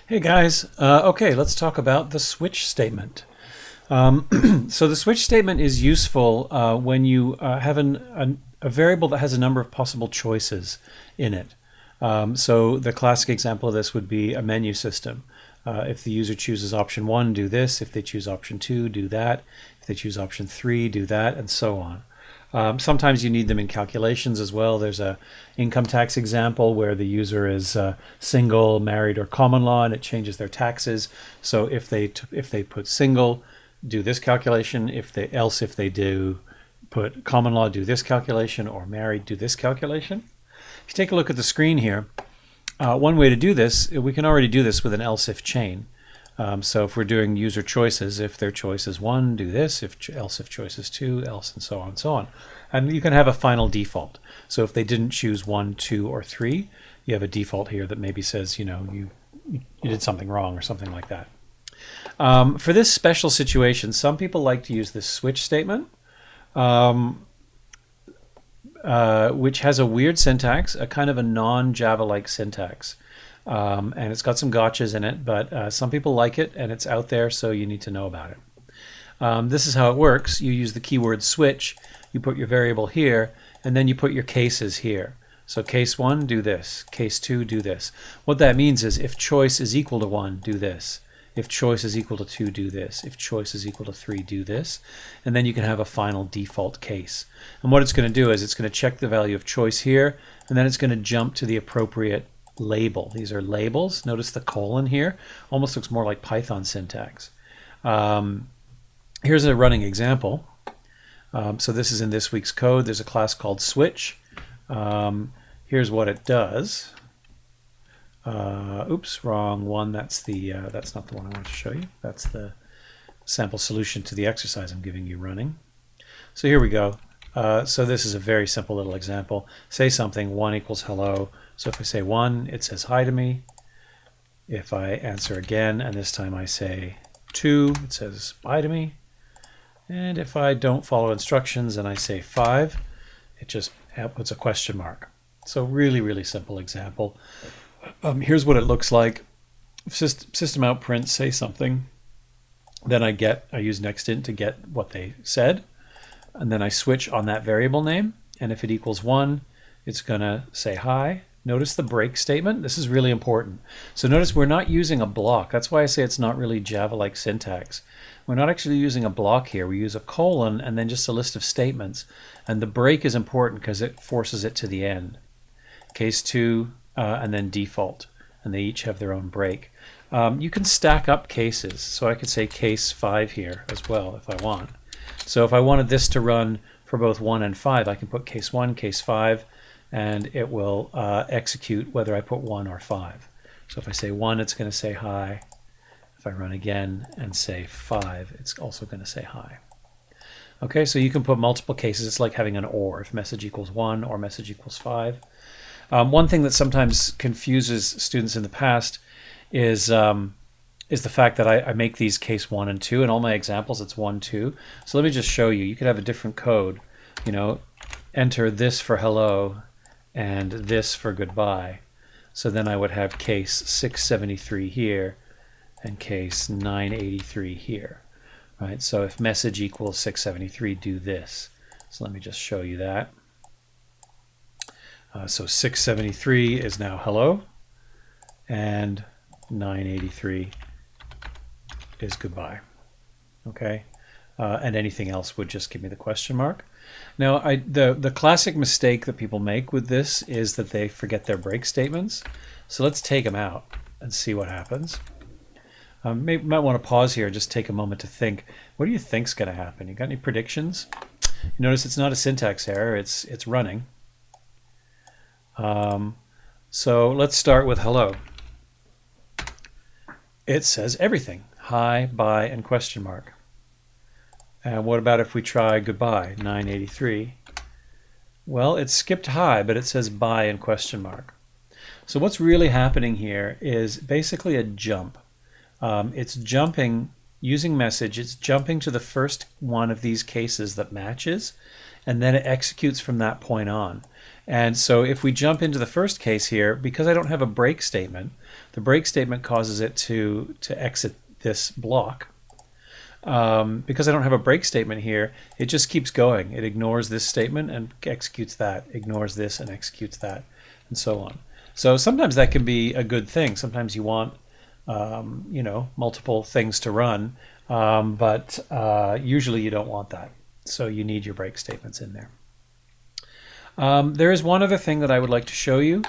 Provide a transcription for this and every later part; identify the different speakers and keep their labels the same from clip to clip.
Speaker 1: Hey guys, okay, let's talk about the switch statement. So the switch statement is useful when you have a variable that has a number of possible choices in it. So the classic example of this would be a menu system. If the user chooses option 1, do this. If they choose option 2, do that. If they choose option 3, do that, and so on. Sometimes you need them in calculations as well. There's a income tax example where the user is single, married, or common law, and it changes their taxes. So if they put single, do this calculation. If they do put common law, do this calculation, or married, do this calculation. If you take a look at the screen here, one way to do this, we can already do this with an else-if chain. So if we're doing user choices, if their choice is 1, do this, else if choice is 2, else, and so on and so on. And you can have a final default. So if they didn't choose 1, 2, or 3, you have a default here that maybe says, you did something wrong or something like that. For this special situation, some people like to use this switch statement, which has a weird syntax, a kind of a non-Java-like syntax. And it's got some gotchas in it, but some people like it, and it's out there, so you need to know about it. This is how it works. You use the keyword switch, you put your variable here, and then you put your cases here. So case 1, do this. Case 2, do this. What that means is if choice is equal to 1, do this. If choice is equal to 2, do this. If choice is equal to 3, do this. And then you can have a final default case. And what it's going to do is it's going to check the value of choice here, and then it's going to jump to the appropriate label. These are labels. Notice the colon here. Almost looks more like Python syntax. Here's a running example. So this is in this week's code. There's a class called switch. Here's what it does. Oops, wrong one. That's not the one I want to show you. That's the sample solution to the exercise I'm giving you running. So here we go. So this is a very simple little example. Say something, 1 equals hello. So if I say 1, it says hi to me. If I answer again, and this time I say 2, it says bye to me. And if I don't follow instructions and I say 5, it just puts a question mark. So really, really simple example. Here's what it looks like. System out print, say something. Then I use nextInt to get what they said. And then I switch on that variable name. And if it equals 1, it's going to say hi. Notice the break statement. This is really important. So notice we're not using a block. That's why I say it's not really Java-like syntax. We're not actually using a block here. We use a colon and then just a list of statements. And the break is important because it forces it to the end. Case 2 and then default. And they each have their own break. You can stack up cases. So I could say case 5 here as well if I want. So if I wanted this to run for both 1 and 5, I can put case 1, case 5, and it will execute whether I put 1 or 5. So if I say 1, it's going to say hi. If I run again and say 5, it's also going to say hi. Okay, so you can put multiple cases. It's like having an or, if message equals 1 or message equals 5. One thing that sometimes confuses students in the past is the fact that I make these case 1 and 2. In all my examples, it's 1, 2. So let me just show you. You could have a different code. Enter this for hello and this for goodbye. So then I would have case 673 here and case 983 here. Right? So if message equals 673, do this. So let me just show you that. So 673 is now hello, and 983 is goodbye. Okay, and anything else would just give me the question mark. Now, the classic mistake that people make with this is that they forget their break statements. So let's take them out and see what happens. Might want to pause here and just take a moment to think. What do you think's going to happen? You got any predictions? You notice it's not a syntax error. It's running. So let's start with hello. It says everything. Hi, bye, and question mark. And what about if we try goodbye, 983? Well, it skipped hi, but it says bye and question mark. So what's really happening here is basically a jump. It's jumping, using message, it's jumping to the first one of these cases that matches, and then it executes from that point on. And so if we jump into the first case here, because I don't have a break statement, the break statement causes it to exit this block. Because I don't have a break statement here, it just keeps going. It ignores this statement and executes that, ignores this and executes that, and so on. So sometimes that can be a good thing. Sometimes you want you know, multiple things to run, but usually you don't want that. So you need your break statements in there. There is one other thing that I would like to show you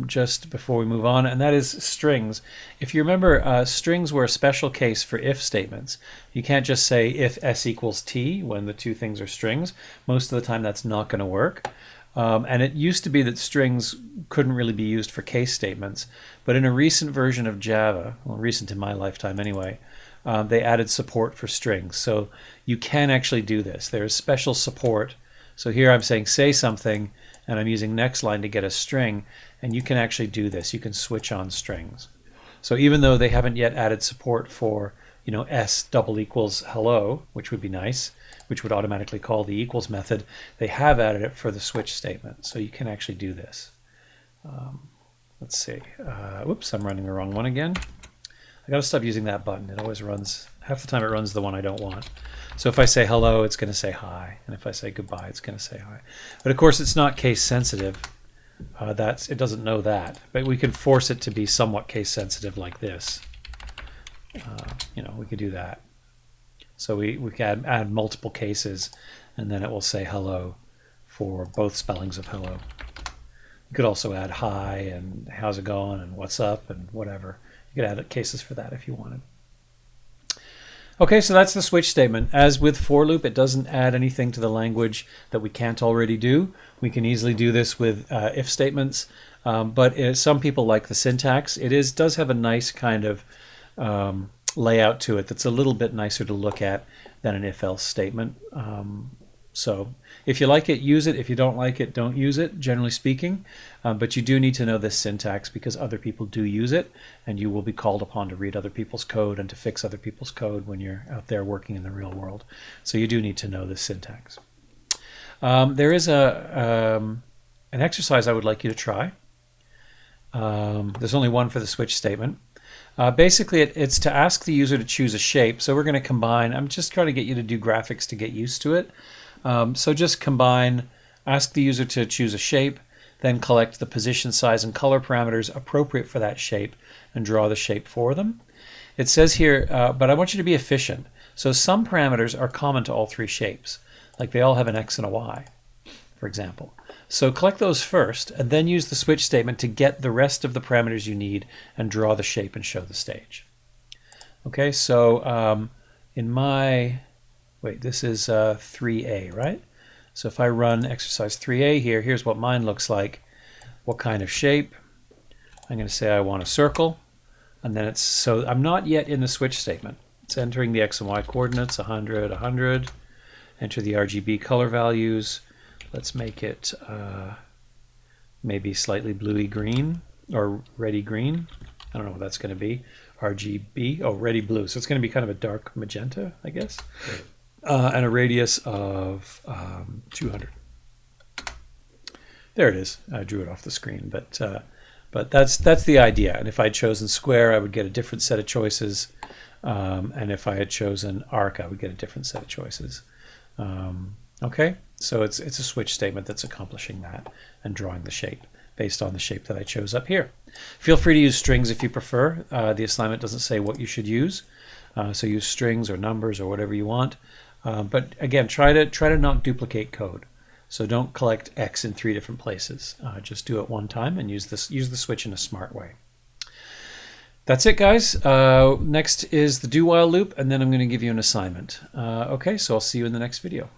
Speaker 1: just before we move on, and that is strings. If you remember, strings were a special case for if statements. You can't just say if s equals t when the two things are strings. Most of the time that's not going to work. And it used to be that strings couldn't really be used for case statements, but in a recent version of Java, well, recent in my lifetime anyway, they added support for strings. So you can actually do this. There is special support. So here I'm saying say something, and I'm using next line to get a string, and you can actually do this. You can switch on strings. So even though they haven't yet added support for, you know, s double equals hello, which would be nice, which would automatically call the equals method, they have added it for the switch statement. So you can actually do this. Let's see. Whoops, I'm running the wrong one again. I got to stop using that button. It always runs, half the time it runs the one I don't want. So if I say hello, it's going to say hi. And if I say goodbye, it's going to say hi. But of course, it's not case sensitive. It doesn't know that. But we can force it to be somewhat case sensitive like this. You know, we could do that. So we can add multiple cases, and then it will say hello for both spellings of hello. You could also add hi and how's it going and what's up and whatever. You could add cases for that if you wanted. Okay, so that's the switch statement. As with for loop, it doesn't add anything to the language that we can't already do. We can easily do this with if statements, but some people like the syntax. It does have a nice kind of layout to it that's a little bit nicer to look at than an if-else statement. So if you like it, use it. If you don't like it, don't use it, generally speaking. But you do need to know this syntax because other people do use it, and you will be called upon to read other people's code and to fix other people's code when you're out there working in the real world. So you do need to know this syntax. There is an exercise I would like you to try. There's only one for the switch statement. Basically, it's to ask the user to choose a shape. So we're going to combine. I'm just trying to get you to do graphics to get used to it. So just combine, ask the user to choose a shape, then collect the position, size, and color parameters appropriate for that shape and draw the shape for them. It says here, but I want you to be efficient. So some parameters are common to all three shapes, like they all have an X and a Y, for example. So collect those first, and then use the switch statement to get the rest of the parameters you need and draw the shape and show the stage. Okay, so in my, wait, this is 3A, right? So if I run exercise 3A here, here's what mine looks like. What kind of shape? I'm going to say I want a circle, and then so I'm not yet in the switch statement. It's entering the X and Y coordinates, 100, 100. Enter the RGB color values. Let's make it maybe slightly bluey green or reddy green. I don't know what that's going to be. RGB, oh, reddy blue. So it's going to be kind of a dark magenta, I guess. And a radius of 200. There it is. I drew it off the screen, but that's the idea. And if I'd chosen square, I would get a different set of choices. And if I had chosen arc, I would get a different set of choices. Okay, so it's a switch statement that's accomplishing that and drawing the shape based on the shape that I chose up here. Feel free to use strings if you prefer. The assignment doesn't say what you should use, so use strings or numbers or whatever you want. But again, try to not duplicate code. So don't collect X in 3 different places. Just do it one time and use the switch in a smart way. That's it, guys. Next is the do while loop, and then I'm going to give you an assignment. Okay, so I'll see you in the next video.